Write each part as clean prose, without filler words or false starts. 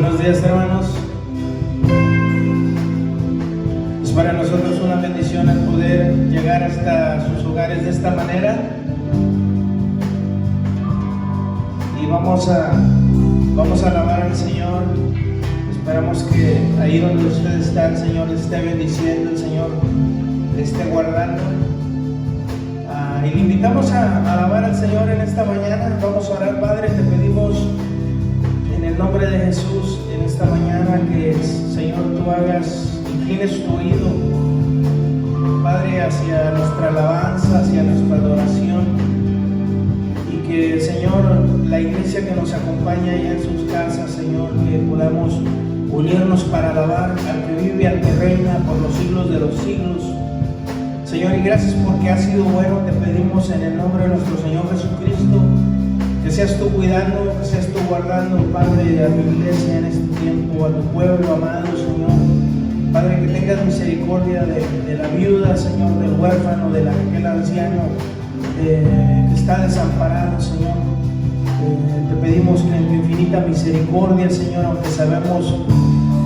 Buenos días, hermanos. Es para nosotros una bendición el poder llegar hasta sus hogares de esta manera. Y vamos a alabar al Señor. Esperamos que ahí donde usted está, el Señor le esté bendiciendo, el Señor le esté guardando. Y le invitamos a alabar al Señor en esta mañana. Vamos a orar. Padre, te pedimos en el nombre de Jesús en esta mañana que, Señor, tú inclines tu oído, Padre, hacia nuestra alabanza, hacia nuestra adoración, y que, Señor, la iglesia que nos acompaña allá en sus casas, Señor, que podamos unirnos para alabar al que vive, al que reina por los siglos de los siglos. Señor, y gracias porque has sido bueno. Te pedimos en el nombre de nuestro Señor Jesucristo que seas tú cuidando, que seas tú guardando, Padre, a tu iglesia en este tiempo, a tu pueblo amado, Señor. Padre, que tengas misericordia de la viuda, Señor, del huérfano, de aquel anciano que está desamparado, Señor. Te pedimos que en tu infinita misericordia, Señor, aunque sabemos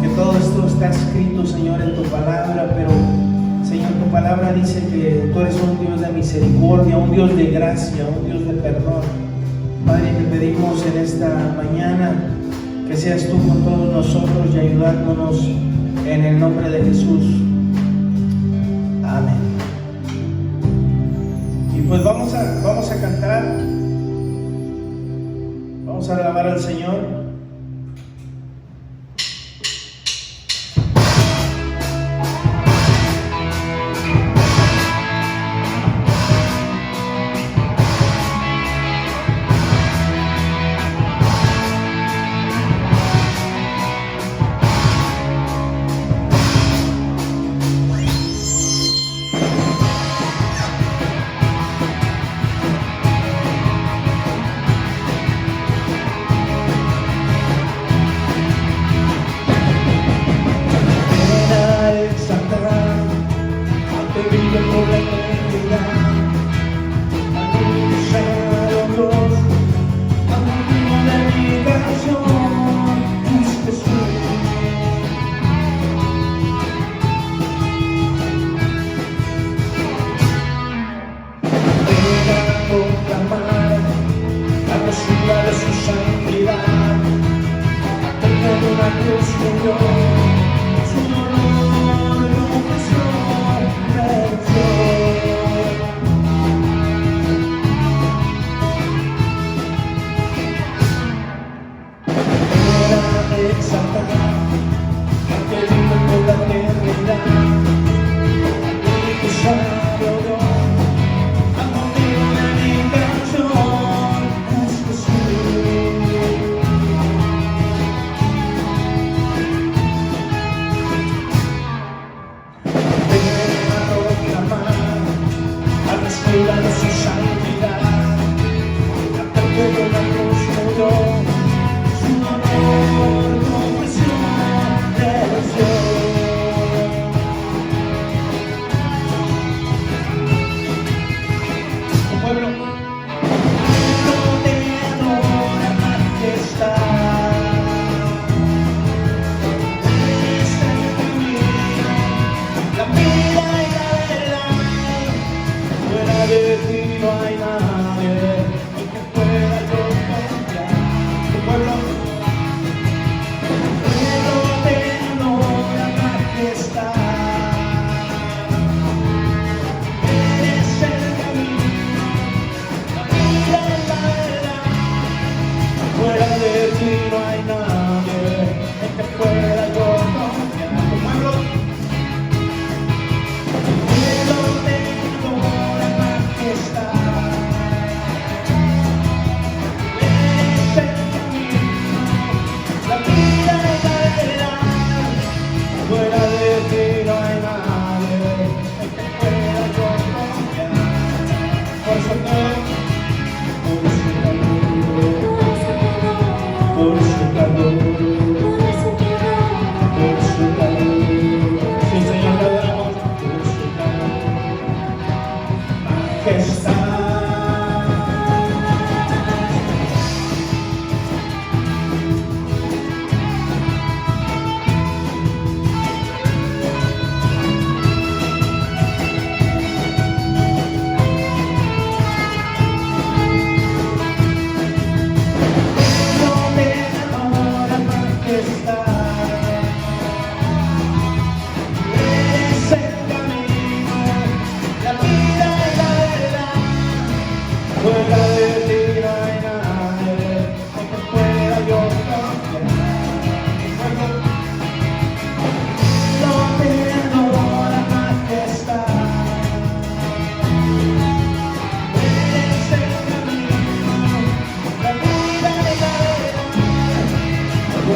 que todo esto está escrito, Señor, en tu palabra, pero, Señor, tu palabra dice que tú eres un Dios de misericordia, un Dios de gracia, un Dios de perdón. Padre, te pedimos en esta mañana que seas tú con todos nosotros y ayudándonos en el nombre de Jesús. Amén. Y pues vamos a cantar, vamos a alabar al Señor.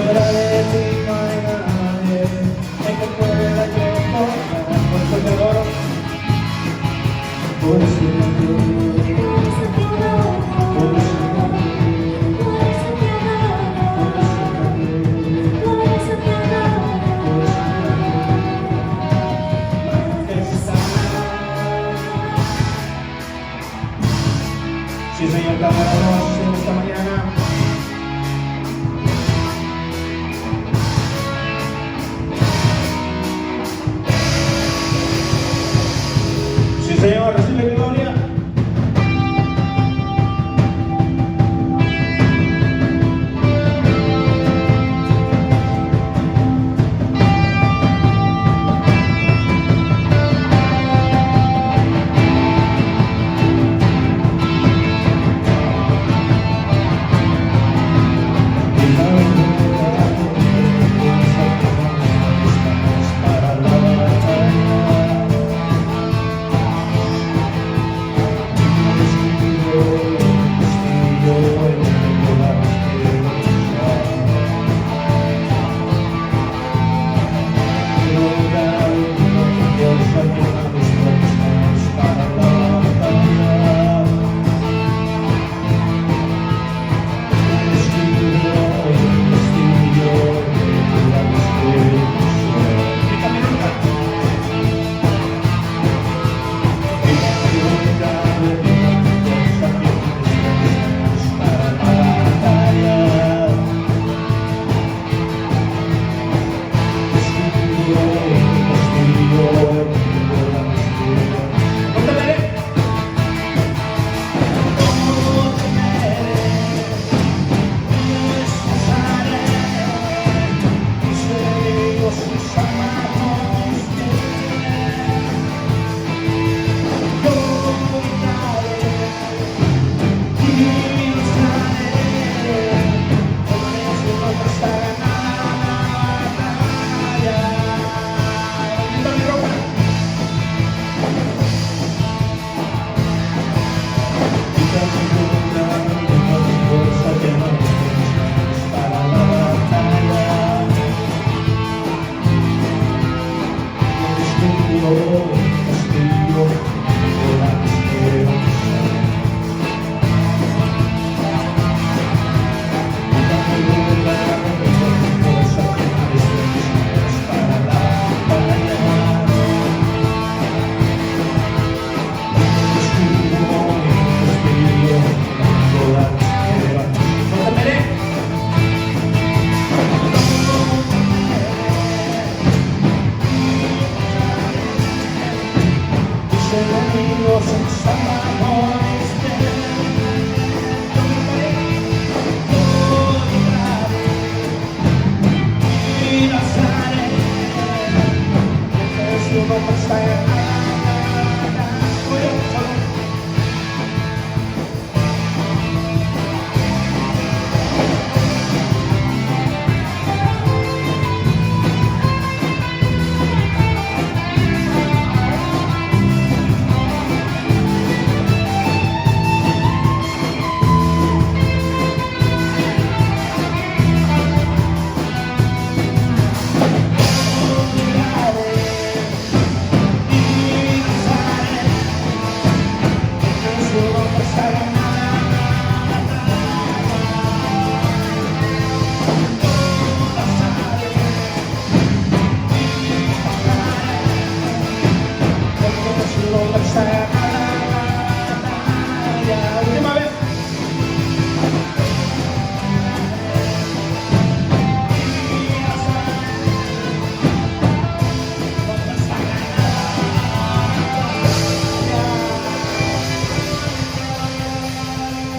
fuera de ti no hay nadie en que pueda yo confiar. Por eso te adoro, por eso te adoro, por eso te adoro, por eso te adoro. Sí, Señor, te adoramos en esta mañana. Sí, Señor, recibe gloria.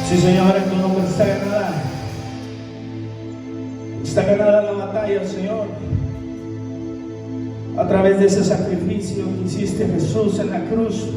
Sí, Señor, en tu nombre está ganada. Está ganada la batalla, Señor. A través de ese sacrificio que hiciste, Jesús, en la cruz.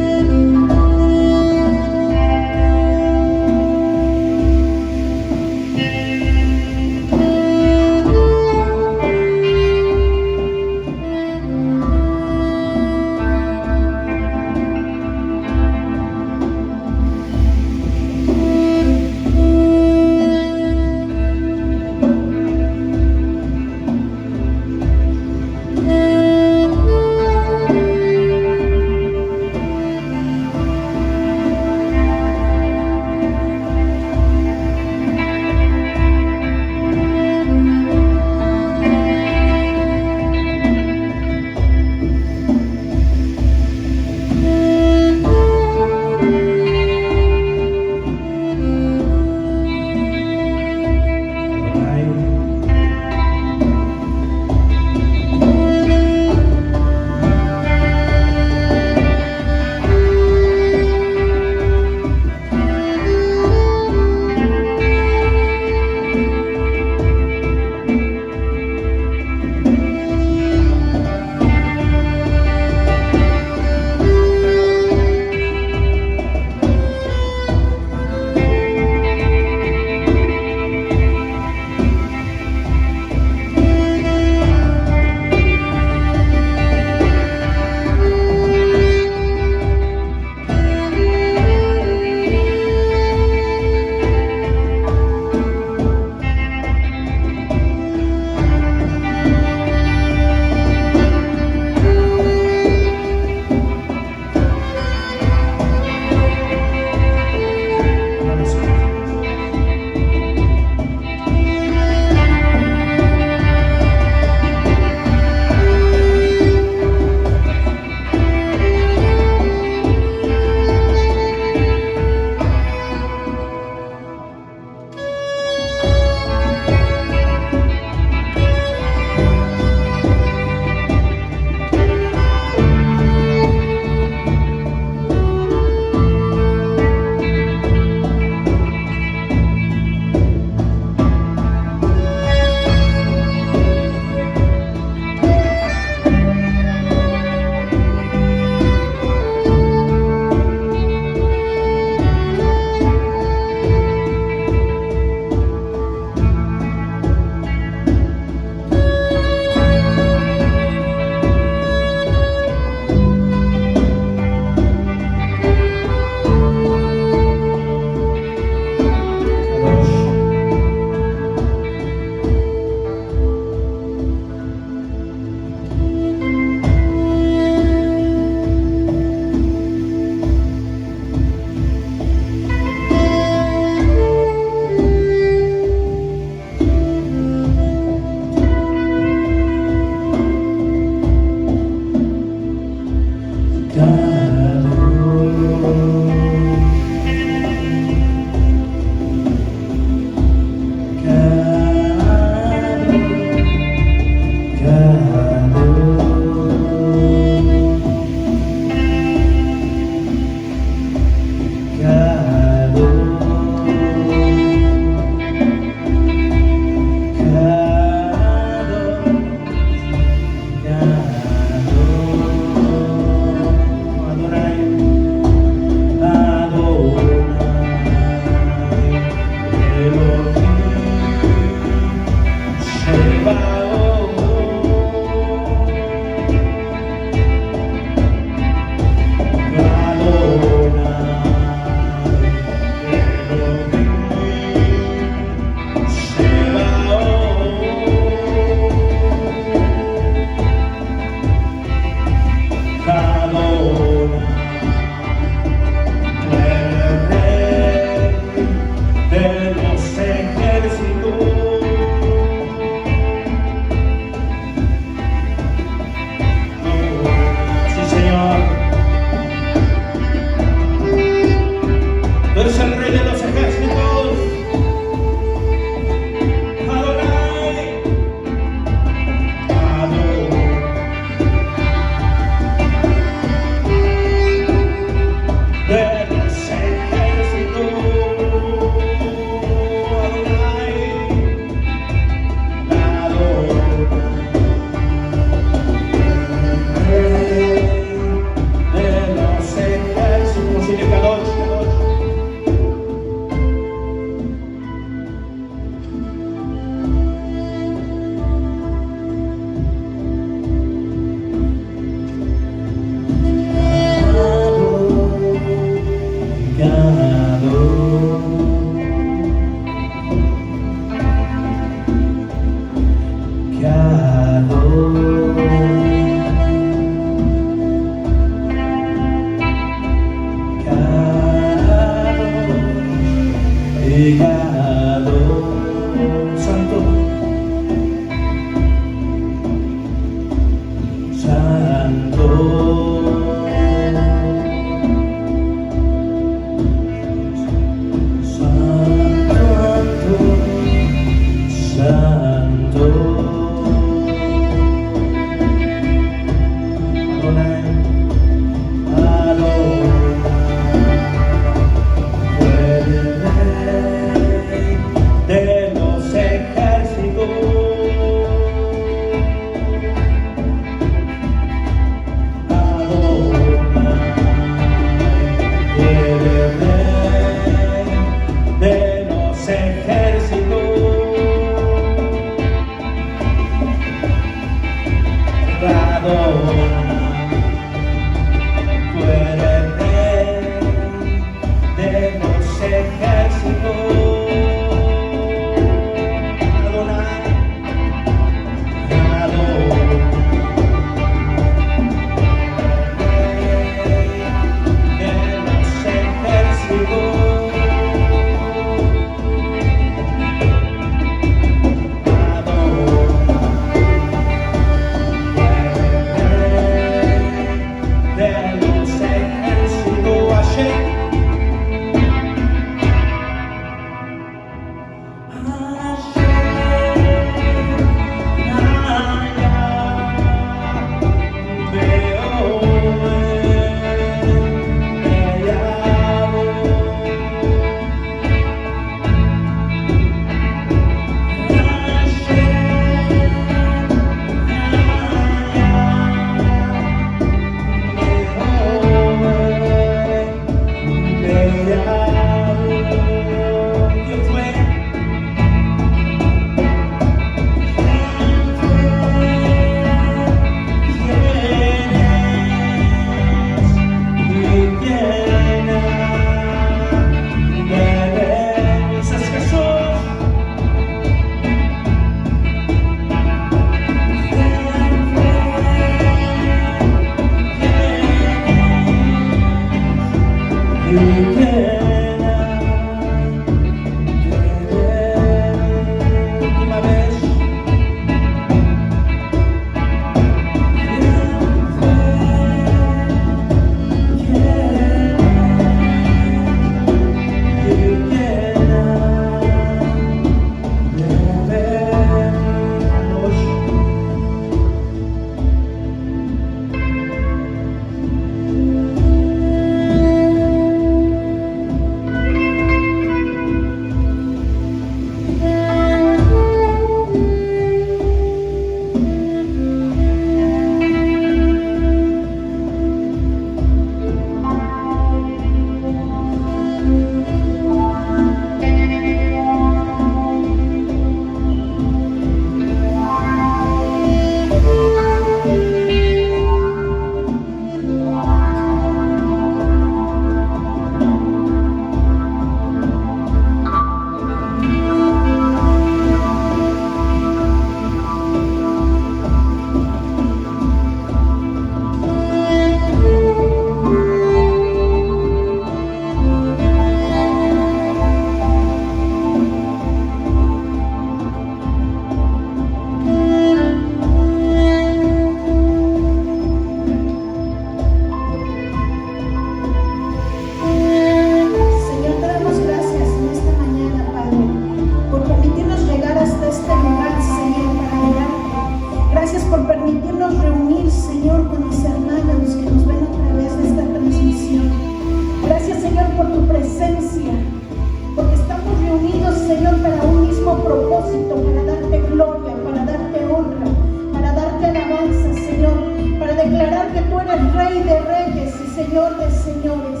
mismo propósito para darte gloria, para darte honra, para darte alabanza, Señor, para declarar que tú eres Rey de Reyes y Señor de Señores.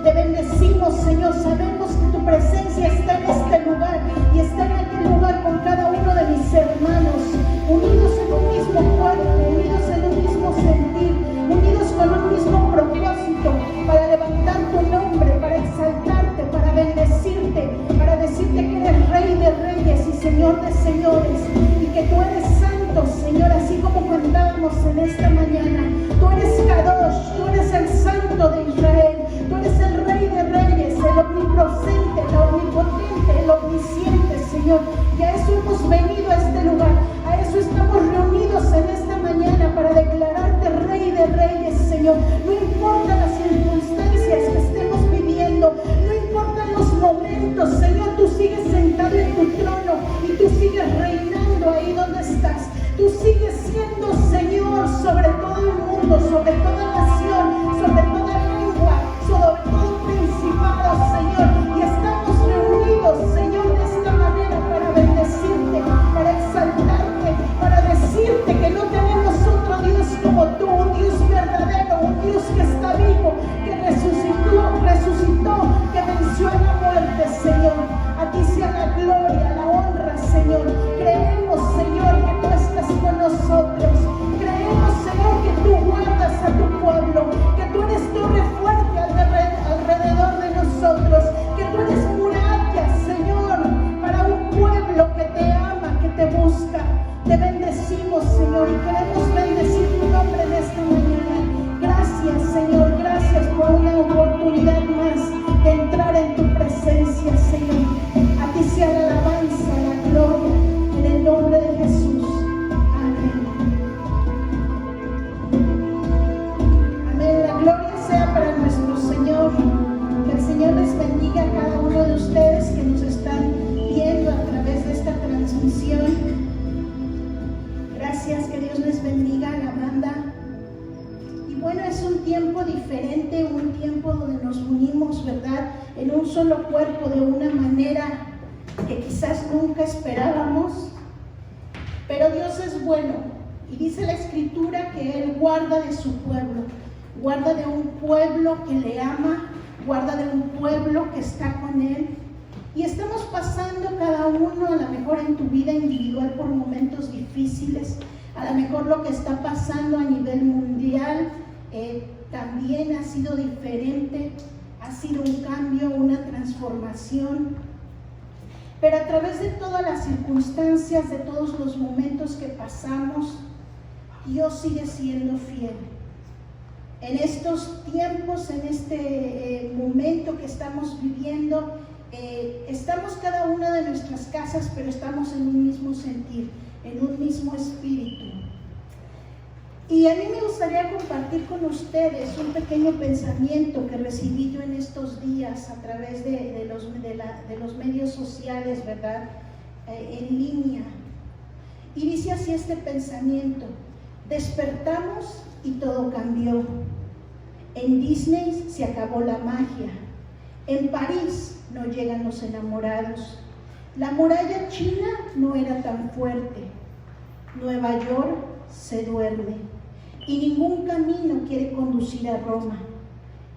Te bendecimos, Señor. Sabemos que tu presencia está en este lugar y está en aquel lugar con cada uno de mis hermanos, unidos en un mismo cuerpo, unidos en un mismo sentir, unidos con un mismo propósito, para levantar tu nombre, para exaltarte, para bendecirte, para decirte que eres Rey de Reyes y Señor de Señores, y que tú eres santo, Señor, así como cantábamos en esta mañana. Tú eres Kadosh, tú eres el Santo de Israel, tú eres el Rey de Reyes, el omnipresente, el omnipotente, el omnisciente, Señor. Y a eso hemos venido a este lugar, a eso estamos reunidos en esta mañana, para declararte Rey de Reyes, Señor. No importa las circunstancias que estemos viviendo, no importan los momentos, Señor, tú sigues sentado en tu trono y tú sigues reinando ahí donde estás. Tú sigues siendo Señor sobre todo el mundo, sobre toda nación, sobre toda lengua, sobre todo principado, Señor. Y estamos reunidos, Señor, de esta manera para bendecirte, para exaltarte, para decirte que no tenemos otro Dios como tú, un Dios verdadero, un Dios que está vivo, que resucitó, que venció a la muerte, Señor. A ti sea la gloria, la honra, Señor. Creemos, Señor, que tú estás con nosotros. Creemos, Señor, que tú guardas a tu pueblo, que tú eres torre fuerte alrededor de nosotros, que tú eres muralla, Señor, para un pueblo que te ama, que te busca. Te bendecimos, Señor, y queremos bendecir tu nombre en esta mañana. Gracias, Señor, gracias por una oportunidad más de entrar en tu presencia, Señor. A ti sea la alabanza, la gloria, en el nombre de Jesús. Amén. Amén. La gloria sea para nuestro Señor. Que el Señor les bendiga a cada uno de ustedes que nos están viendo a través de esta transmisión. Gracias, que Dios les bendiga a la banda. Y bueno, es un tiempo diferente, un tiempo donde nos unimos, ¿verdad?, en un solo cuerpo de una manera que quizás nunca esperábamos. Pero Dios es bueno y dice la Escritura que Él guarda de su pueblo, guarda de un pueblo que le ama, guarda de un pueblo que está con Él. Y estamos pasando cada uno, a lo mejor en tu vida individual, por momentos difíciles. A lo mejor lo que está pasando a nivel mundial también ha sido diferente, ha sido un cambio, una transformación. Pero a través de todas las circunstancias, de todos los momentos que pasamos, Dios sigue siendo fiel. En estos tiempos, en este momento que estamos viviendo, estamos cada una de nuestras casas, pero estamos en un mismo sentir, en un mismo espíritu. Y a mí me gustaría compartir con ustedes un pequeño pensamiento que recibí yo en estos días a través de los medios sociales, ¿verdad?, en línea. Y dice así este pensamiento: despertamos y todo cambió. En Disney se acabó la magia. En París no llegan los enamorados. La muralla china no era tan fuerte. Nueva York se duerme y ningún camino quiere conducir a Roma.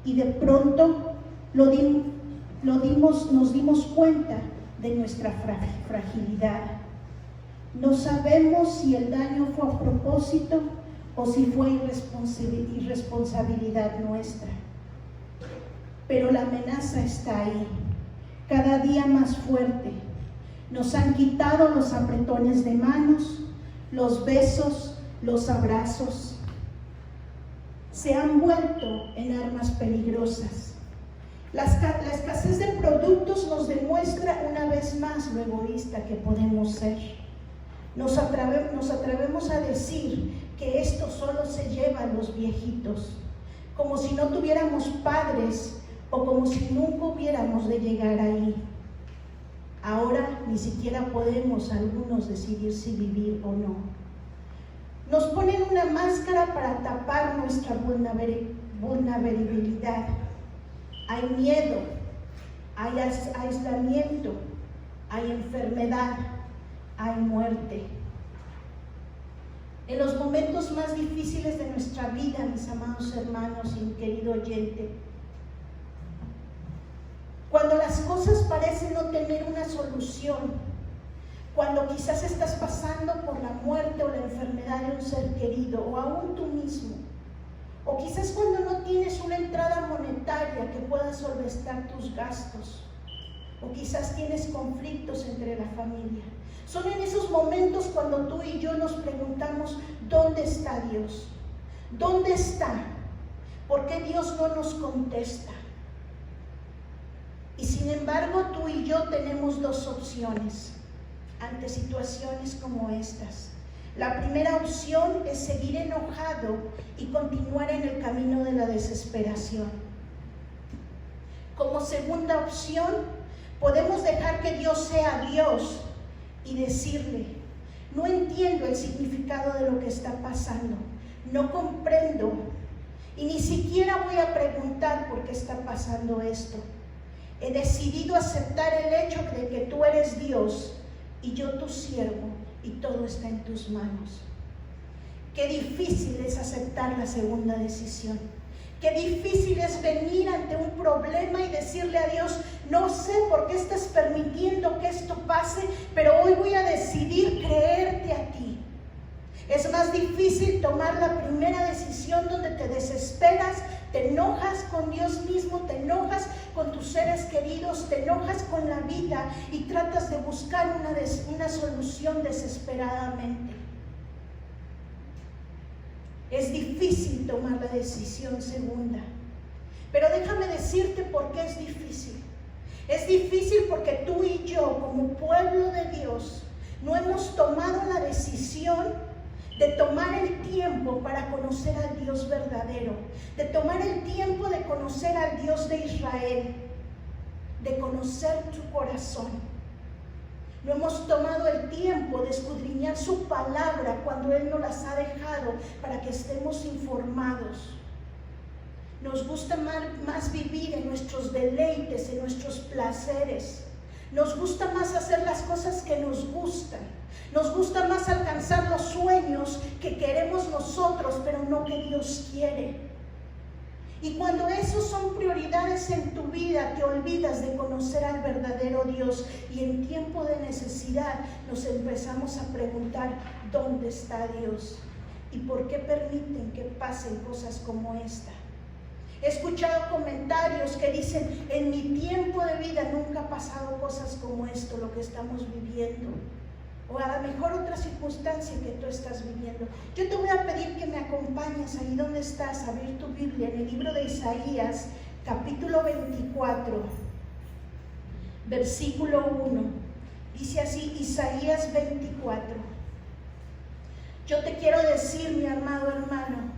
Y de pronto nos dimos cuenta de nuestra fragilidad. No sabemos si el daño fue a propósito o si fue irresponsabilidad nuestra. Pero la amenaza está ahí, cada día más fuerte. Nos han quitado los apretones de manos, los besos, los abrazos. Se han vuelto en armas peligrosas. La escasez de productos nos demuestra una vez más lo egoísta que podemos ser. Nos atrevemos a decir que esto solo se lleva a los viejitos, como si no tuviéramos padres o como si nunca hubiéramos de llegar ahí. Ahora ni siquiera podemos algunos decidir si vivir o no. Nos ponen una máscara para tapar nuestra vulnerabilidad. Hay miedo, hay aislamiento, hay enfermedad, hay muerte. En los momentos más difíciles de nuestra vida, mis amados hermanos y mi querido oyente, cuando las cosas parecen no tener una solución, cuando quizás estás pasando por la muerte o la enfermedad de un ser querido, o aún tú mismo, o quizás cuando no tienes una entrada monetaria que pueda solventar tus gastos, o quizás tienes conflictos entre la familia. Son en esos momentos cuando tú y yo nos preguntamos, ¿dónde está Dios? ¿Dónde está? ¿Por qué Dios no nos contesta? Y sin embargo, tú y yo tenemos dos opciones ante situaciones como estas. La primera opción es seguir enojado y continuar en el camino de la desesperación. Como segunda opción, podemos dejar que Dios sea Dios y decirle, no entiendo el significado de lo que está pasando, no comprendo y ni siquiera voy a preguntar por qué está pasando esto. He decidido aceptar el hecho de que tú eres Dios y yo tu siervo y todo está en tus manos. Qué difícil es aceptar la segunda decisión. Qué difícil es venir ante un problema y decirle a Dios, no sé por qué estás permitiendo que esto pase, pero hoy voy a decidir creerte a ti. Es más difícil tomar la primera decisión donde te desesperas, te enojas con Dios mismo, te enojas con tus seres queridos, te enojas con la vida y tratas de buscar una solución desesperadamente. Es difícil tomar la decisión segunda, pero déjame decirte por qué es difícil. Es difícil porque tú y yo, como pueblo de Dios, no hemos tomado la decisión de tomar el tiempo para conocer al Dios verdadero, de tomar el tiempo de conocer al Dios de Israel, de conocer su corazón. No hemos tomado el tiempo de escudriñar su palabra cuando Él nos las ha dejado para que estemos informados. Nos gusta más vivir en nuestros deleites, en nuestros placeres. Nos gusta más hacer las cosas que nos gustan. Nos gusta más alcanzar los sueños que queremos nosotros, pero no que Dios quiere. Y cuando esos son prioridades en tu vida, te olvidas de conocer al verdadero Dios. Y en tiempo de necesidad nos empezamos a preguntar, ¿dónde está Dios? ¿Y por qué permiten que pasen cosas como esta? He escuchado comentarios que dicen, en mi tiempo de vida nunca ha pasado cosas como esto, lo que estamos viviendo. O a lo mejor otra circunstancia que tú estás viviendo. Yo te voy a pedir que me acompañes ahí donde estás, a abrir tu Biblia en el libro de Isaías, capítulo 24, versículo 1. Dice así, Isaías 24. Yo te quiero decir, mi amado hermano,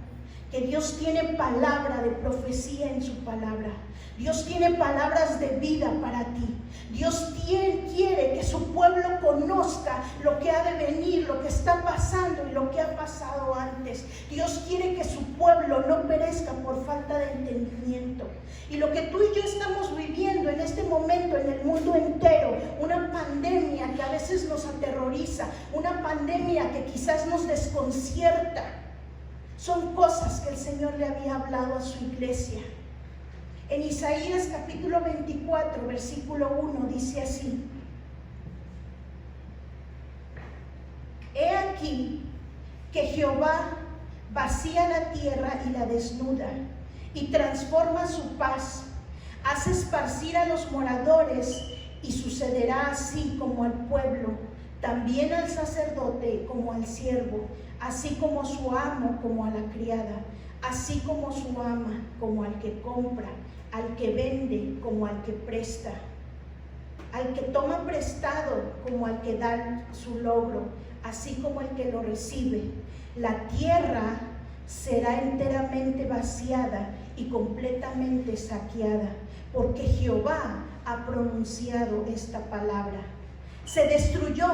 que Dios tiene palabra de profecía en su palabra. Dios tiene palabras de vida para ti. Dios quiere que su pueblo conozca lo que ha de venir, lo que está pasando y lo que ha pasado antes. Dios quiere que su pueblo no perezca por falta de entendimiento. Y lo que tú y yo estamos viviendo en este momento en el mundo entero, una pandemia que a veces nos aterroriza, una pandemia que quizás nos desconcierta, son cosas que el Señor le había hablado a su iglesia. En Isaías capítulo 24, versículo 1 dice así: He aquí que Jehová vacía la tierra y la desnuda, y transforma su paz, hace esparcir a los moradores, y sucederá así como al pueblo, también al sacerdote como al siervo, así como su amo como a la criada, así como su ama como al que compra, al que vende como al que presta, al que toma prestado como al que da su logro, así como el que lo recibe. La tierra será enteramente vaciada y completamente saqueada, porque Jehová ha pronunciado esta palabra. Se destruyó,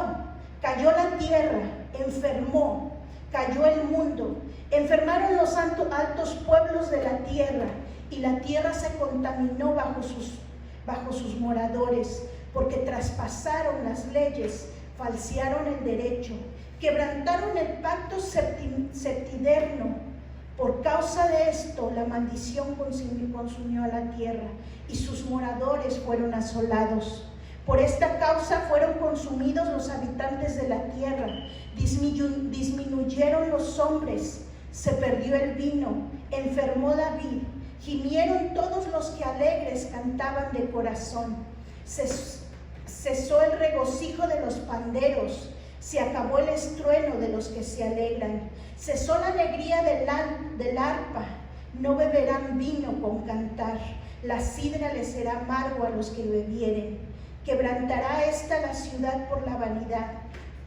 cayó la tierra, enfermó, cayó el mundo, enfermaron los altos pueblos de la tierra, y la tierra se contaminó bajo sus moradores, porque traspasaron las leyes, falsearon el derecho, quebrantaron el pacto septiderno. Por causa de esto, la maldición consumió a la tierra y sus moradores fueron asolados. Por esta causa fueron consumidos los habitantes de la tierra, disminuyeron los hombres, se perdió el vino, enfermó David, gimieron todos los que alegres cantaban de corazón. Cesó el regocijo de los panderos, se acabó el estruendo de los que se alegran. Cesó la alegría del arpa, no beberán vino con cantar. La sidra les será amargo a los que bebieren. Quebrantará esta la ciudad por la vanidad.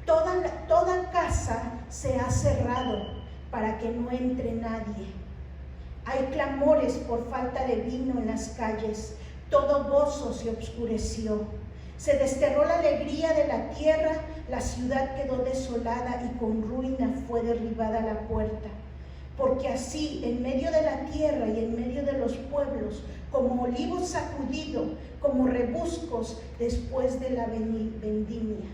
Toda casa se ha cerrado para que no entre nadie. Hay clamores por falta de vino en las calles. Todo gozo se obscureció. Se desterró la alegría de la tierra, la ciudad quedó desolada y con ruina fue derribada la puerta. Porque así, en medio de la tierra y en medio de los pueblos, como olivo sacudido, como rebuscos después de la vendimia.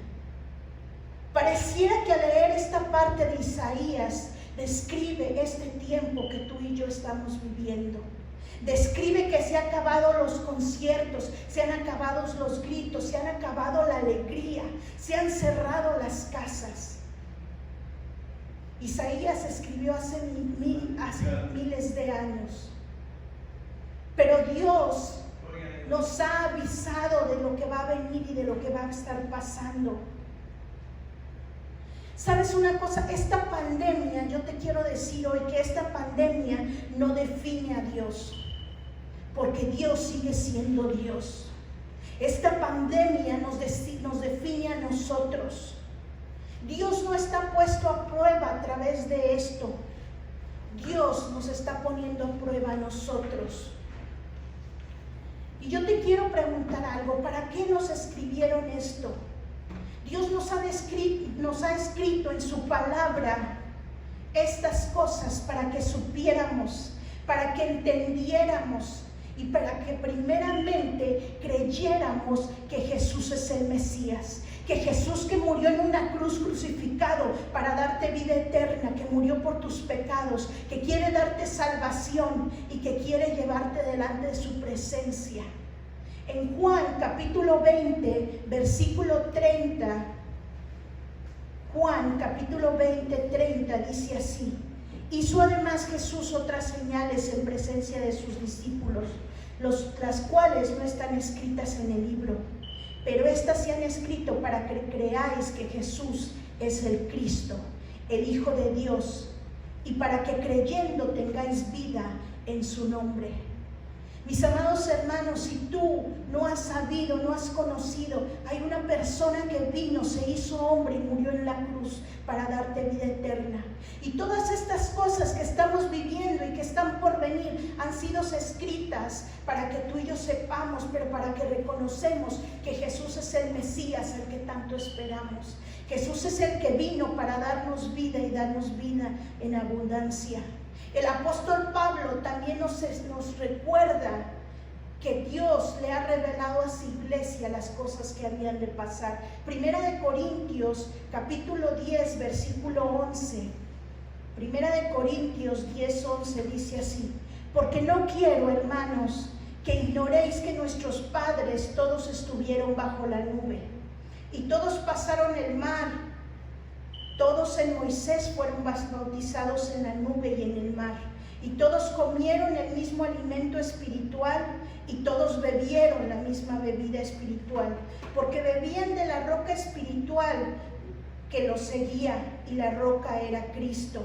Pareciera que al leer esta parte de Isaías, describe este tiempo que tú y yo estamos viviendo. Describe que se han acabado los conciertos, se han acabado los gritos, se han acabado la alegría, se han cerrado las casas. Isaías escribió hace miles de años. Pero Dios nos ha avisado de lo que va a venir y de lo que va a estar pasando. ¿Sabes una cosa? Esta pandemia, yo te quiero decir hoy que esta pandemia no define a Dios, porque Dios sigue siendo Dios. Esta pandemia nos define a nosotros. Dios no está puesto a prueba a través de esto. Dios nos está poniendo a prueba a nosotros. Y yo te quiero preguntar algo, ¿para qué nos escribieron esto? Dios nos ha escrito en su palabra estas cosas para que supiéramos, para que entendiéramos y para que primeramente creyéramos que Jesús es el Mesías, que Jesús que murió en una cruz crucificado para darte vida eterna, que murió por tus pecados, que quiere darte salvación y que quiere llevarte delante de su presencia. En Juan capítulo 20, versículo 30, Juan capítulo 20, 30 dice así: hizo además Jesús otras señales en presencia de sus discípulos, las cuales no están escritas en el libro, pero estas se han escrito para que creáis que Jesús es el Cristo, el Hijo de Dios, y para que creyendo tengáis vida en su nombre. Mis amados hermanos, si tú no has sabido, no has conocido, hay una persona que vino, se hizo hombre y murió en la cruz para darte vida eterna. Y todas estas cosas que estamos viviendo y que están por venir han sido escritas para que tú y yo sepamos, pero para que reconocemos que Jesús es el Mesías, el que tanto esperamos. Jesús es el que vino para darnos vida y darnos vida en abundancia. El apóstol Pablo también nos recuerda que Dios le ha revelado a su iglesia las cosas que habían de pasar. Primera de Corintios, capítulo 10, versículo 11. Primera de Corintios 10, 11 dice así: porque no quiero, hermanos, que ignoréis que nuestros padres todos estuvieron bajo la nube, y todos pasaron el mar. Todos en Moisés fueron bautizados en la nube y en el mar, y todos comieron el mismo alimento espiritual, y todos bebieron la misma bebida espiritual, porque bebían de la roca espiritual que los seguía, y la roca era Cristo.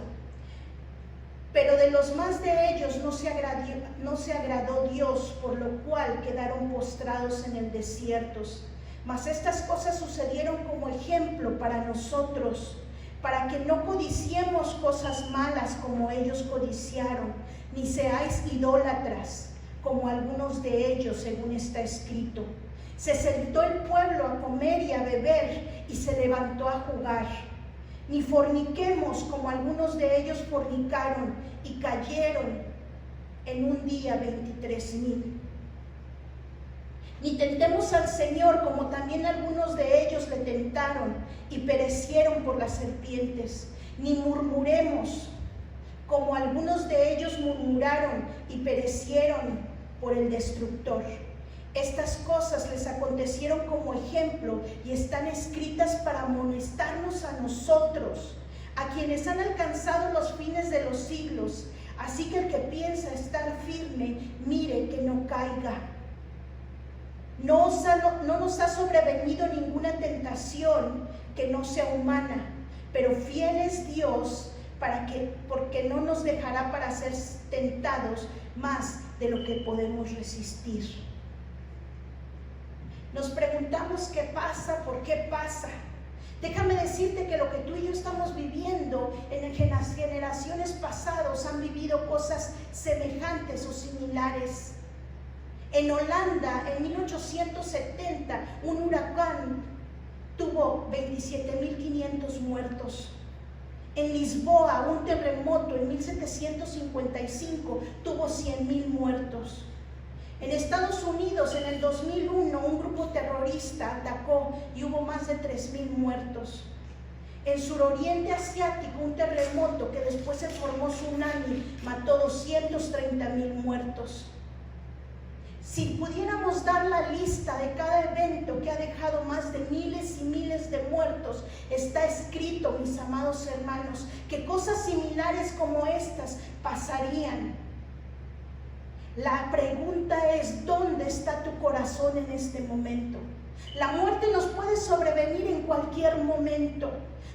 Pero de los más de ellos no se agradó Dios, por lo cual quedaron postrados en el desierto. Mas estas cosas sucedieron como ejemplo para nosotros, para que no codiciemos cosas malas como ellos codiciaron, ni seáis idólatras, como algunos de ellos, según está escrito. Se sentó el pueblo a comer y a beber, y se levantó a jugar. Ni forniquemos, como algunos de ellos fornicaron, y cayeron en un día 23,000. Ni tentemos al Señor como también algunos de ellos le tentaron y perecieron por las serpientes. Ni murmuremos como algunos de ellos murmuraron y perecieron por el destructor. Estas cosas les acontecieron como ejemplo y están escritas para amonestarnos a nosotros, a quienes han alcanzado los fines de los siglos. Así que el que piensa estar firme, mire que no caiga. No nos ha sobrevenido ninguna tentación que no sea humana, pero fiel es Dios porque no nos dejará para ser tentados más de lo que podemos resistir. Nos preguntamos qué pasa, por qué pasa. Déjame decirte que lo que tú y yo estamos viviendo en las generaciones pasadas han vivido cosas semejantes o similares. En Holanda, en 1870, un huracán tuvo 27.500 muertos. En Lisboa, un terremoto en 1755 tuvo 100.000 muertos. En Estados Unidos, en el 2001, un grupo terrorista atacó y hubo más de 3.000 muertos. En Suroriente Asiático, un terremoto que después se formó tsunami mató 230.000 muertos. Si pudiéramos dar la lista de cada evento que ha dejado más de miles y miles de muertos, está escrito, mis amados hermanos, que cosas similares como estas pasarían. La pregunta es, ¿dónde está tu corazón en este momento? La muerte nos puede sobrevenir en cualquier momento.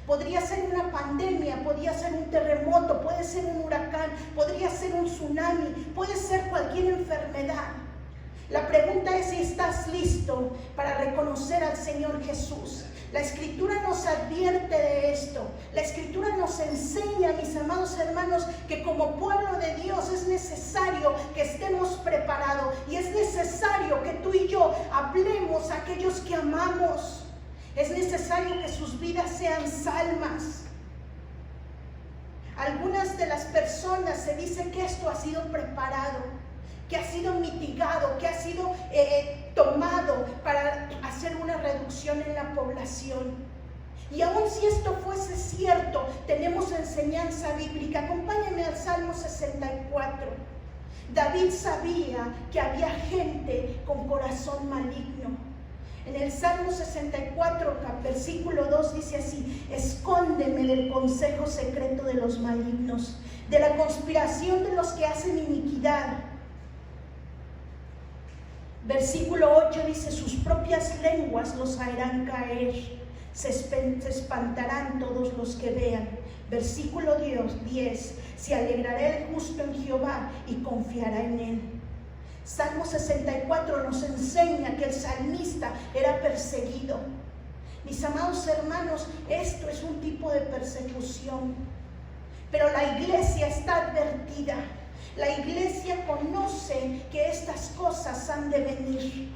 Podría ser una pandemia, podría ser un terremoto, puede ser un huracán, podría ser un tsunami, puede ser cualquier enfermedad. La pregunta es si estás listo para reconocer al Señor Jesús. La Escritura nos advierte de esto. La Escritura nos enseña, mis amados hermanos, que como pueblo de Dios es necesario que estemos preparados y es necesario que tú y yo hablemos a aquellos que amamos. Es necesario que sus vidas sean salvas. Algunas de las personas se dice que esto ha sido preparado, que ha sido mitigado, que ha sido tomado para hacer una reducción en la población. Y aun si esto fuese cierto, tenemos enseñanza bíblica. Acompáñenme al Salmo 64. David sabía que había gente con corazón maligno. En el Salmo 64, versículo 2 dice así: escóndeme del consejo secreto de los malignos, de la conspiración de los que hacen iniquidad. Versículo 8 dice: sus propias lenguas los harán caer, se espantarán todos los que vean. Versículo 10: se alegrará el justo en Jehová y confiará en él. Salmo 64 nos enseña que el salmista era perseguido. Mis amados hermanos, esto es un tipo de persecución, pero la iglesia está advertida. La iglesia conoce que estas cosas han de venir.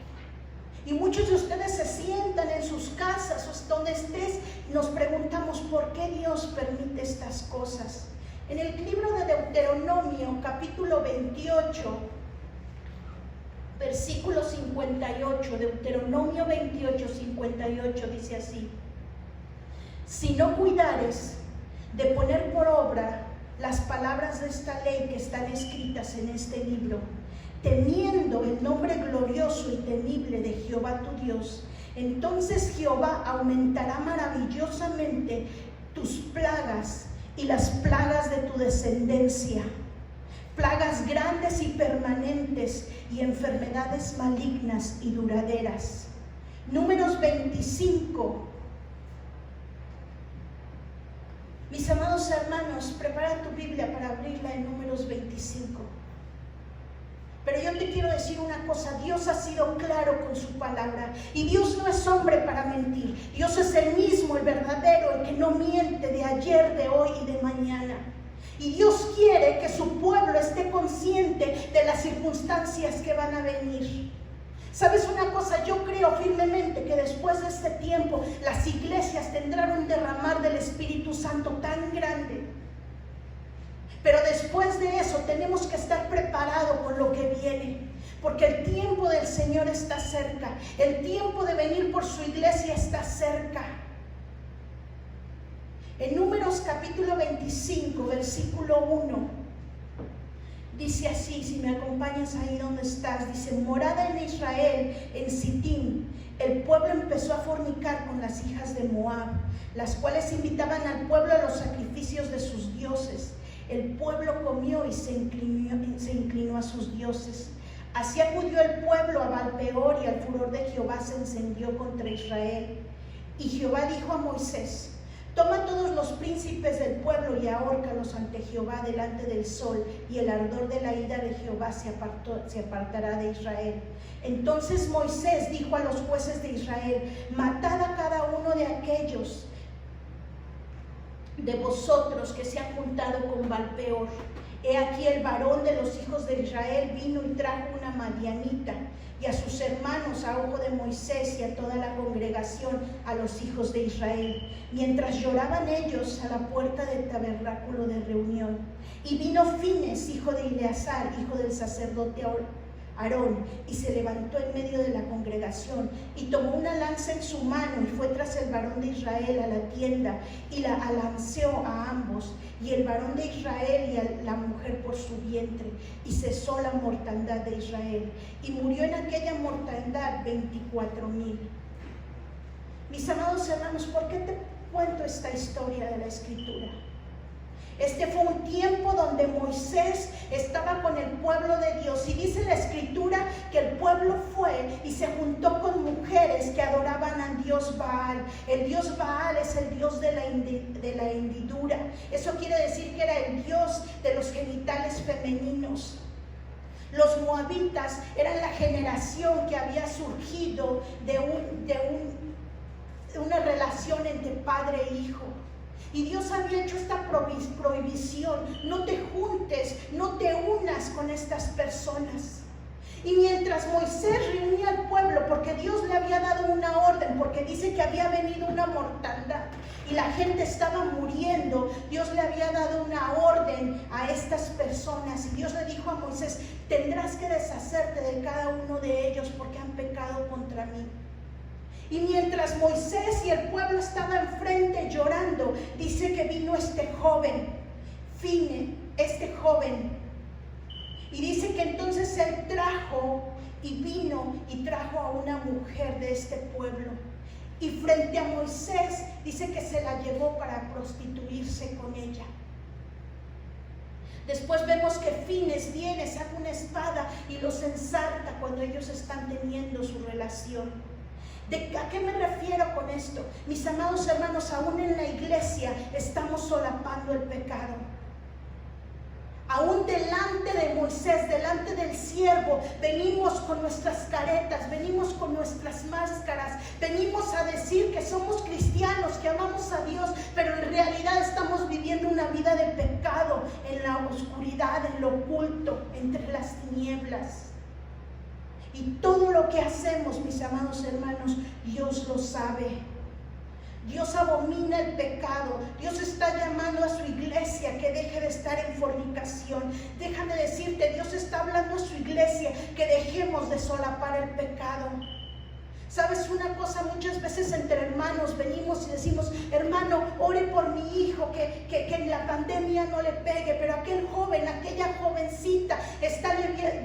Y muchos de ustedes se sientan en sus casas o donde estés, nos preguntamos por qué Dios permite estas cosas. En el libro de Deuteronomio, capítulo 28, versículo 58, Deuteronomio 28, 58, dice así: si no cuidares de poner por obra las palabras de esta ley que están escritas en este libro, temiendo el nombre glorioso y temible de Jehová tu Dios, entonces Jehová aumentará maravillosamente tus plagas y las plagas de tu descendencia, plagas grandes y permanentes y enfermedades malignas y duraderas. Números 25. Mis amados hermanos, prepara tu Biblia para abrirla en Números 25. Pero yo te quiero decir una cosa: Dios ha sido claro con su palabra y Dios no es hombre para mentir. Dios es el mismo, el verdadero, el que no miente, de ayer, de hoy y de mañana. Y Dios quiere que su pueblo esté consciente de las circunstancias que van a venir. ¿Sabes una cosa? Yo creo firmemente que después de este tiempo las iglesias tendrán un derramar del Espíritu Santo tan grande. Pero después de eso tenemos que estar preparados con lo que viene, porque el tiempo del Señor está cerca, el tiempo de venir por su iglesia está cerca. En Números capítulo 25, versículo 1, dice así, si me acompañas ahí donde estás, dice: morada en Israel, en Sittim, el pueblo empezó a fornicar con las hijas de Moab, las cuales invitaban al pueblo a los sacrificios de sus dioses. El pueblo comió y se inclinó a sus dioses. Así acudió el pueblo a Baal-peor, y el furor de Jehová se encendió contra Israel. Y Jehová dijo a Moisés: toma todos los príncipes del pueblo y ahórcalos ante Jehová delante del sol, y el ardor de la ira de Jehová se apartará de Israel. Entonces Moisés dijo a los jueces de Israel: matad a cada uno de aquellos de vosotros que se han juntado con Baal-peor. He aquí el varón de los hijos de Israel vino y trajo una madianita, y a sus hermanos a ojo de Moisés y a toda la congregación, a los hijos de Israel, mientras lloraban ellos a la puerta del tabernáculo de reunión. Y vino Fines, hijo de Eleazar, hijo del sacerdote Aarón, y se levantó en medio de la congregación, y tomó una lanza en su mano, y fue tras el varón de Israel a la tienda, y la alanceó a ambos, y el varón de Israel y a la mujer por su vientre, y cesó la mortandad de Israel, y murió en aquella mortandad 24,000. Mis amados hermanos, ¿por qué te cuento esta historia de la Escritura? Este fue un tiempo donde Moisés estaba con el pueblo de Dios, y dice la Escritura que el pueblo fue y se juntó con mujeres que adoraban al dios Baal. El dios Baal es el dios de la hendidura. Eso quiere decir que era el dios de los genitales femeninos. Los moabitas eran la generación que había surgido de una relación entre padre e hijo. Y Dios había hecho esta prohibición: no te juntes, no te unas con estas personas. Y mientras Moisés reunía al pueblo, porque Dios le había dado una orden, porque dice que había venido una mortandad y la gente estaba muriendo, Dios le había dado una orden a estas personas, y Dios le dijo a Moisés: tendrás que deshacerte de cada uno de ellos porque han pecado contra mí. Y mientras Moisés y el pueblo estaban enfrente llorando, dice que vino este joven, Fine, este joven. Y dice que entonces él vino y trajo a una mujer de este pueblo. Y frente a Moisés dice que se la llevó para prostituirse con ella. Después vemos que Fines viene, saca una espada y los ensarta cuando ellos están teniendo su relación. ¿A qué me refiero con esto? Mis amados hermanos, aún en la iglesia estamos solapando el pecado. Aún delante de Moisés, delante del siervo, venimos con nuestras caretas, venimos con nuestras máscaras, venimos a decir que somos cristianos, que amamos a Dios, pero en realidad estamos viviendo una vida de pecado en la oscuridad, en lo oculto, entre las tinieblas. Y todo lo que hacemos, mis amados hermanos, Dios lo sabe. Dios abomina el pecado. Dios está llamando a su iglesia que deje de estar en fornicación. Déjame decirte, Dios está hablando a su iglesia que dejemos de solapar el pecado. ¿Sabes una cosa? Muchas veces entre hermanos venimos y decimos: hermano, ore por mi hijo, que en la pandemia no le pegue. Pero aquel joven, aquella jovencita está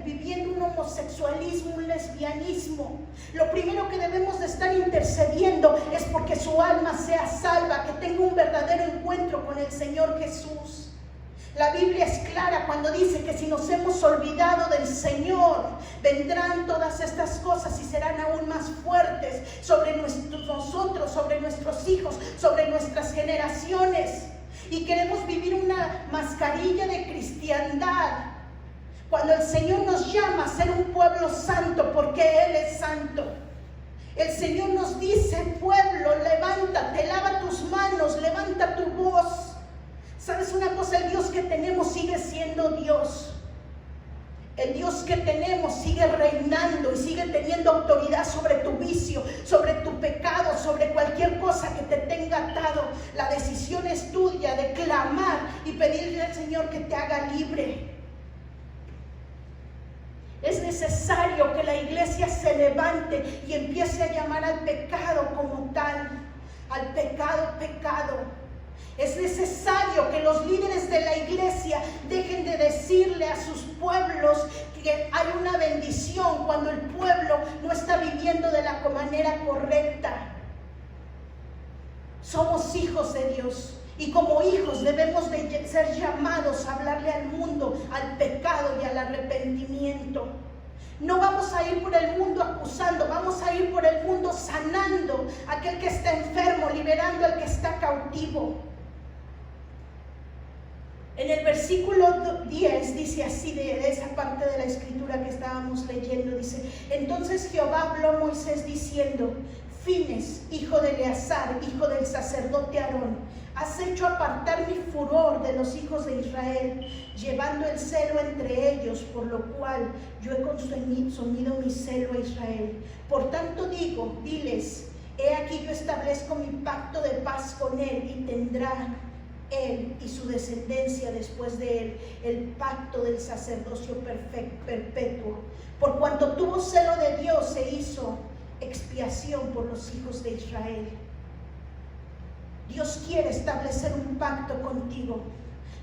viviendo un homosexualismo, un lesbianismo. Lo primero que debemos de estar intercediendo es porque su alma sea salva, que tenga un verdadero encuentro con el Señor Jesús. La Biblia es clara cuando dice que si nos hemos olvidado del Señor, vendrán todas estas cosas y serán aún más fuertes sobre nosotros, sobre nuestros hijos, sobre nuestras generaciones. Y queremos vivir una mascarilla de cristiandad, cuando el Señor nos llama a ser un pueblo santo, porque Él es santo. El Señor nos dice: pueblo, levántate, lava tus manos, levanta tu voz. ¿Sabes una cosa? El Dios que tenemos sigue siendo Dios. El Dios que tenemos sigue reinando y sigue teniendo autoridad sobre tu vicio, sobre tu pecado, sobre cualquier cualquier cosa que te tenga atado. La decisión es tuya de clamar y pedirle al Señor que te haga libre. Es necesario que la iglesia se levante y empiece a llamar al pecado como tal, al pecado, pecado. Es necesario que los líderes de la iglesia dejen de decirle a sus pueblos que hay una bendición cuando el pueblo no está viviendo de la manera correcta. Somos hijos de Dios y como hijos debemos de ser llamados a hablarle al mundo, al pecado y al arrepentimiento. No vamos a ir por el mundo acusando, vamos a ir por el mundo sanando a aquel que está enfermo, liberando al que está cautivo. En el versículo 10 dice así, de esa parte de la escritura que estábamos leyendo, dice: entonces Jehová habló a Moisés diciendo: Fines, hijo de Eleazar, hijo del sacerdote Aarón, has hecho apartar mi furor de los hijos de Israel, llevando el celo entre ellos, por lo cual yo he consumido mi celo a Israel. Por tanto diles, he aquí yo establezco mi pacto de paz con él, y tendrá él y su descendencia después de él el pacto del sacerdocio perpetuo. Por cuanto tuvo celo de Dios, se hizo expiación por los hijos de Israel. Dios quiere establecer un pacto contigo.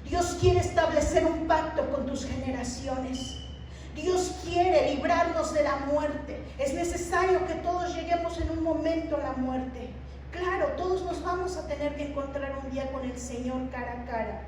Dios quiere establecer un pacto con tus generaciones. Dios quiere librarnos de la muerte. Es necesario que todos lleguemos en un momento a la muerte. Claro, todos nos vamos a tener que encontrar un día con el Señor cara a cara.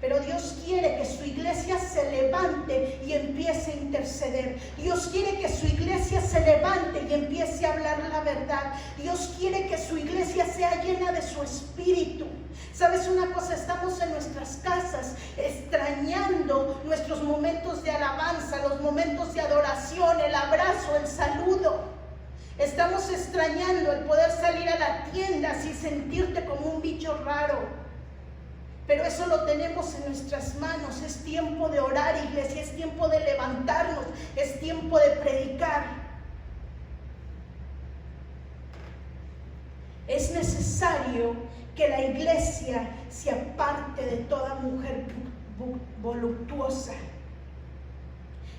Pero Dios quiere que su iglesia se levante y empiece a interceder. Dios quiere que su iglesia se levante y empiece a hablar la verdad. Dios quiere que su iglesia sea llena de su espíritu. ¿Sabes una cosa? Estamos en nuestras casas extrañando nuestros momentos de alabanza, los momentos de adoración, el abrazo, el saludo. Estamos extrañando el poder salir a la tienda sin sentirte como un bicho raro. Pero eso lo tenemos en nuestras manos. Es tiempo de orar, iglesia, es tiempo de levantarnos, es tiempo de predicar. Es necesario que la iglesia se aparte de toda mujer voluptuosa.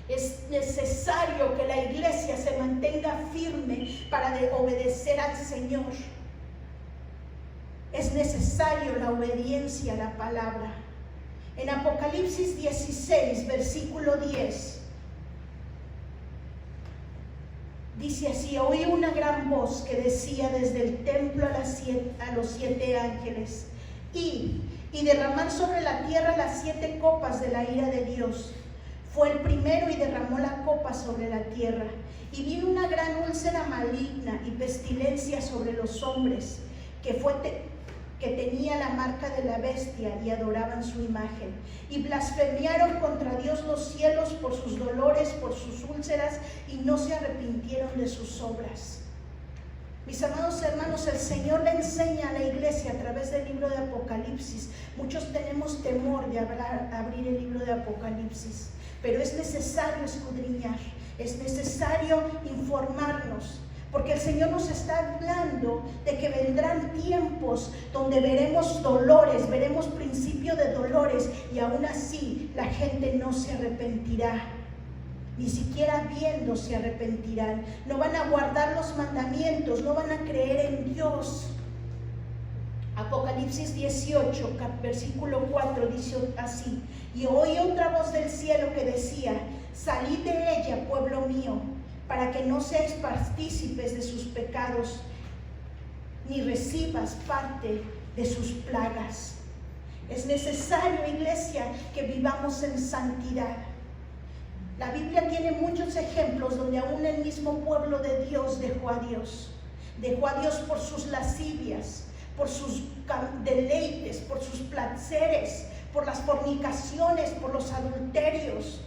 Es necesario que la iglesia se mantenga firme para obedecer al Señor. Es necesario la obediencia a la palabra. En Apocalipsis 16, versículo 10, dice así: oí una gran voz que decía desde el templo a los 7 ángeles: y derramar sobre la tierra las 7 copas de la ira de Dios. Fue el primero y derramó la copa sobre la tierra. Y vino una gran úlcera maligna y pestilencia sobre los hombres, que tenía la marca de la bestia y adoraban su imagen. Y blasfemiaron contra Dios los cielos por sus dolores, por sus úlceras, y no se arrepintieron de sus obras. Mis amados hermanos, el Señor le enseña a la iglesia a través del libro de Apocalipsis. Muchos tenemos temor de abrir el libro de Apocalipsis, pero es necesario escudriñar, es necesario informarnos, porque el Señor nos está hablando de que vendrán tiempos donde veremos dolores, veremos principio de dolores, y aún así la gente no se arrepentirá. Ni siquiera viendo se arrepentirán. No van a guardar los mandamientos, no van a creer en Dios. Apocalipsis 18, versículo 4 dice así: y oí otra voz del cielo que decía: salid de ella, pueblo mío, para que no seáis partícipes de sus pecados, ni recibas parte de sus plagas. Es necesario, iglesia, que vivamos en santidad. La Biblia tiene muchos ejemplos donde aún el mismo pueblo de Dios dejó a Dios. Dejó a Dios por sus lascivias, por sus deleites, por sus placeres, por las fornicaciones, por los adulterios.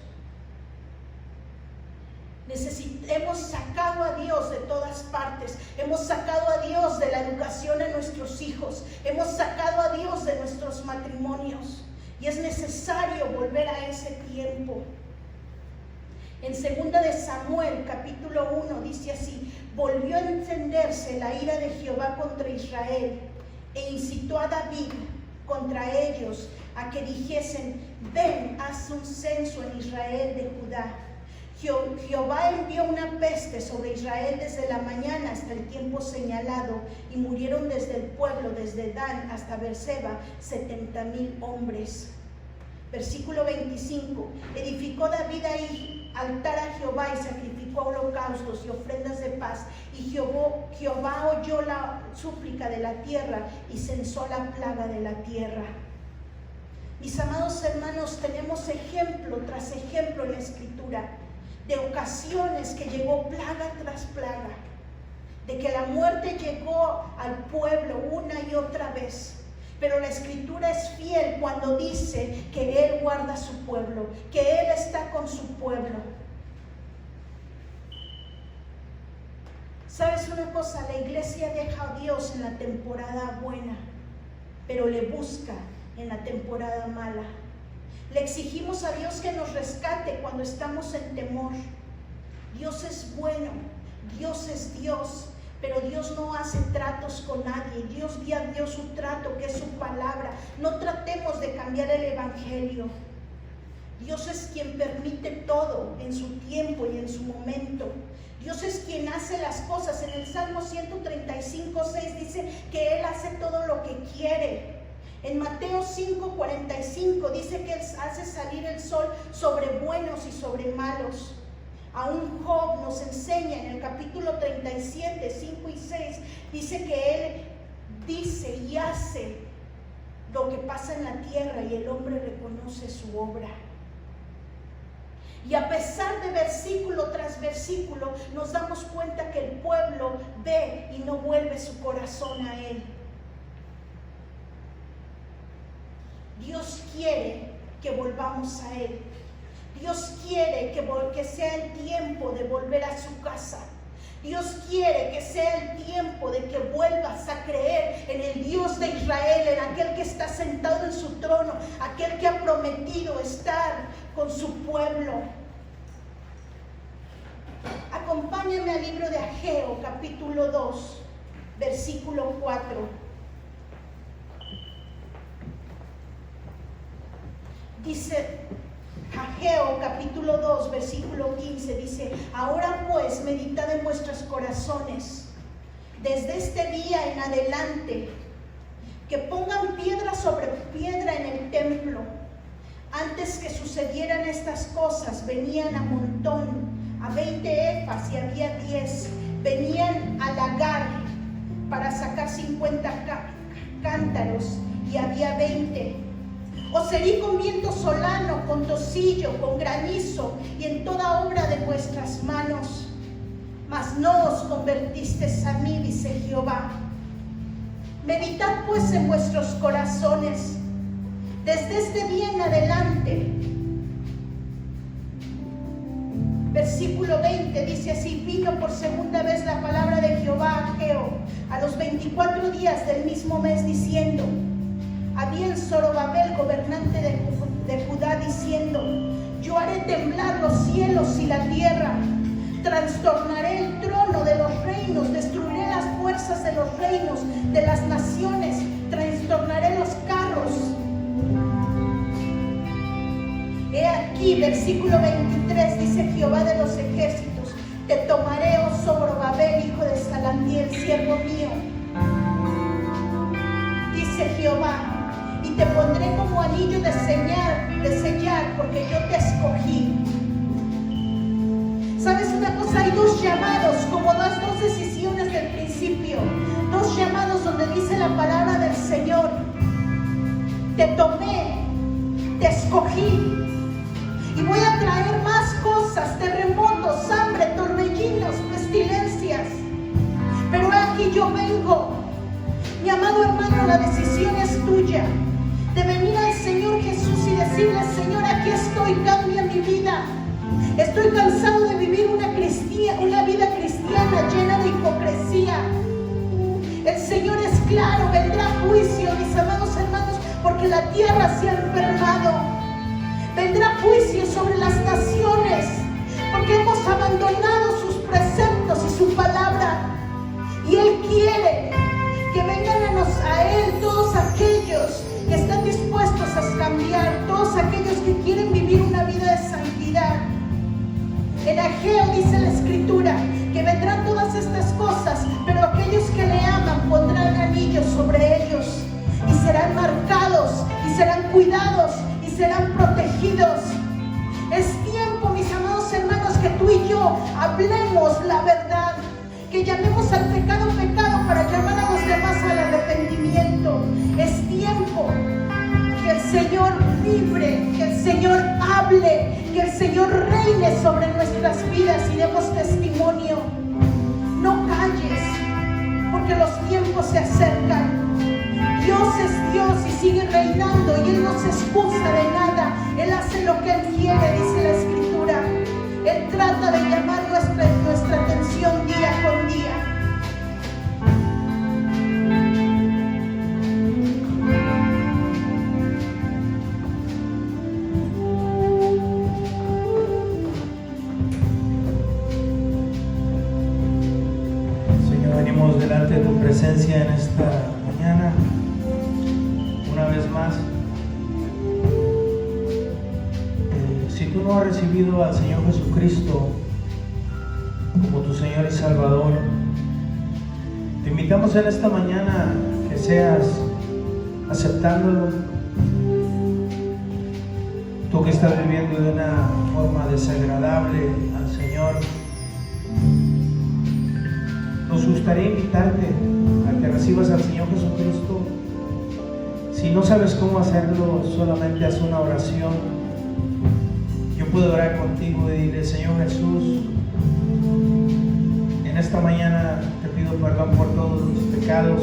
Hemos sacado a Dios de todas partes. Hemos sacado a Dios de la educación de nuestros hijos. Hemos sacado a Dios de nuestros matrimonios. Y es necesario volver a ese tiempo. En 2 de Samuel, capítulo 1, dice así: volvió a encenderse la ira de Jehová contra Israel, e incitó a David contra ellos a que dijesen: ven, haz un censo en Israel de Judá. Jehová envió una peste sobre Israel desde la mañana hasta el tiempo señalado, y murieron desde el pueblo, desde Dan hasta Beerseba, 70,000 hombres. Versículo 25. Edificó David ahí altar a Jehová y sacrificó holocaustos y ofrendas de paz, y Jehová oyó la súplica de la tierra y censó la plaga de la tierra. Mis amados hermanos, tenemos ejemplo tras ejemplo en la Escritura de ocasiones que llegó plaga tras plaga, de que la muerte llegó al pueblo una y otra vez. Pero la Escritura es fiel cuando dice que Él guarda su pueblo, que Él está con su pueblo. ¿Sabes una cosa? La iglesia deja a Dios en la temporada buena, pero le busca en la temporada mala. Le exigimos a Dios que nos rescate cuando estamos en temor. Dios es bueno, Dios es Dios. Pero Dios no hace tratos con nadie. Dios dio su trato, que es su palabra. No tratemos de cambiar el evangelio. Dios es quien permite todo en su tiempo y en su momento. Dios es quien hace las cosas. En el Salmo 135:6 dice que Él hace todo lo que quiere. En Mateo 5:45 dice que Él hace salir el sol sobre buenos y sobre malos. Aún Job nos enseña en el capítulo 37, 5 y 6, dice que Él dice y hace lo que pasa en la tierra, y el hombre reconoce su obra. Y a pesar de versículo tras versículo, nos damos cuenta que el pueblo ve y no vuelve su corazón a Él. Dios quiere que volvamos a Él. Dios quiere que sea el tiempo de volver a su casa. Dios quiere que sea el tiempo de que vuelvas a creer en el Dios de Israel, en aquel que está sentado en su trono, aquel que ha prometido estar con su pueblo. Acompáñame al libro de Ageo, capítulo 2, versículo 4. Dice Ageo capítulo 2 versículo 15, dice: ahora pues meditad en vuestros corazones desde este día en adelante, que pongan piedra sobre piedra en el templo. Antes que sucedieran estas cosas, venían a montón, a 20 efas, y había 10. Venían a lagar para sacar 50 cántaros, y había 20. Os herí con viento solano, con tocillo, con granizo, y en toda obra de vuestras manos. Mas no os convertisteis a mí, dice Jehová. Meditad pues en vuestros corazones desde este día en adelante. Versículo 20 dice así: vino por segunda vez la palabra de Jehová a Ageo a los 24 días del mismo mes, diciendo: había en Zorobabel, gobernante de Judá, diciendo: yo haré temblar los cielos y la tierra, trastornaré el trono de los reinos, destruiré las fuerzas de los reinos de las naciones, trastornaré los carros. He aquí, versículo 23, dice Jehová de los ejércitos: te tomaré, oh Zorobabel, hijo de Salatiel, siervo mío, dice Jehová, y te pondré como anillo de sellar, porque yo te escogí. ¿Sabes una cosa? Hay dos llamados, como las dos decisiones del principio. Dos llamados donde dice la palabra del Señor: te tomé, te escogí, y voy a traer más cosas, terremotos, hambre, torbellinos, pestilencias. Pero aquí yo vengo. Mi amado hermano, la decisión es tuya, de venir al Señor Jesús y decirle: Señor, aquí estoy, cambia mi vida. Estoy cansado de vivir una vida cristiana llena de hipocresía. El Señor es claro: vendrá juicio, mis amados hermanos, porque la tierra se ha enfermado. Vendrá juicio sobre las naciones, porque hemos abandonado sus preceptos y su palabra. quiere que vengan a Él todos aquellos que están dispuestos a cambiar, todos aquellos que quieren vivir una vida de santidad. En Ageo dice la Escritura que vendrán todas estas cosas, pero aquellos que le aman pondrán anillos sobre ellos y serán marcados y serán cuidados y serán protegidos. Es tiempo, mis amados hermanos, que tú y yo hablemos la verdad, que llamemos al pecado pecado para llamar a los demás al arrepentimiento. Es tiempo que el Señor libre, que el Señor hable, que el Señor reine sobre nuestras vidas y demos testimonio. No calles, porque los tiempos se acercan. Dios es Dios y sigue reinando, y Él no se excusa de nada. Él hace lo que Él quiere, dice la Escritura. Él trata de llamar nuestra atención día con día. Señor, venimos delante de tu presencia en esta mañana, una vez más. Si tú no has recibido al Señor Jesucristo como tu Señor y Salvador, te invitamos en esta mañana que seas aceptándolo. Tú que estás viviendo de una forma desagradable al Señor, nos gustaría invitarte a que recibas al Señor Jesucristo. Si no sabes cómo hacerlo, solamente haz una oración. Yo puedo orar contigo y decirle: Señor Jesús, en esta mañana te pido perdón por todos mis pecados.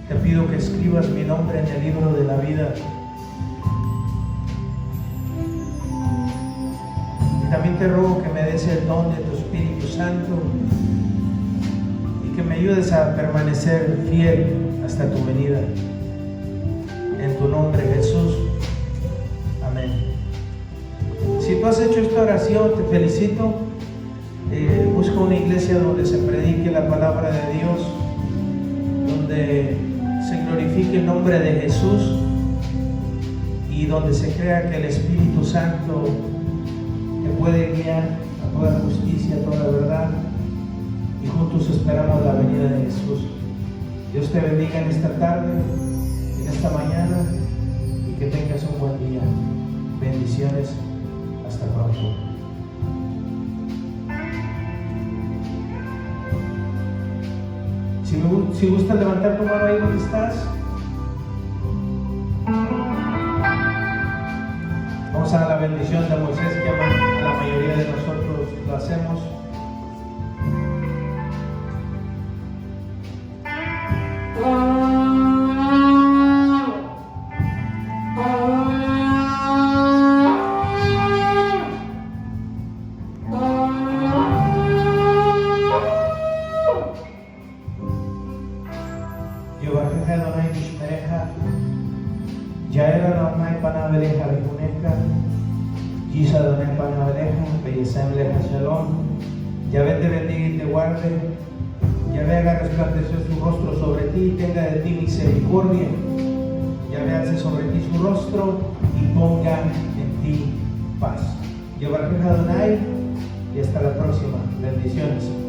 Te pido que escribas mi nombre en el libro de la vida. Y también te ruego que me des el don de tu Espíritu Santo y que me ayudes a permanecer fiel hasta tu venida. En tu nombre, Jesús. Amén. Si tú has hecho esta oración, te felicito. Busca una iglesia donde se predique la palabra de Dios, donde se glorifique el nombre de Jesús y donde se crea que el Espíritu Santo te puede guiar a toda justicia, a toda verdad, y juntos esperamos la venida de Jesús. Dios te bendiga en esta tarde, en esta mañana, y que tengas un buen día. Bendiciones. Hasta pronto. Si gustas levantar tu mano ahí donde estás, vamos a dar la bendición de Moisés, que la mayoría de nosotros lo hacemos. Yahvé te bendiga y te guarde. Yahvé haga resplandecer su rostro sobre ti y tenga de ti misericordia. Yahvé alce sobre ti su rostro y ponga en ti paz. Yahvé Adonai, y hasta la próxima. Bendiciones.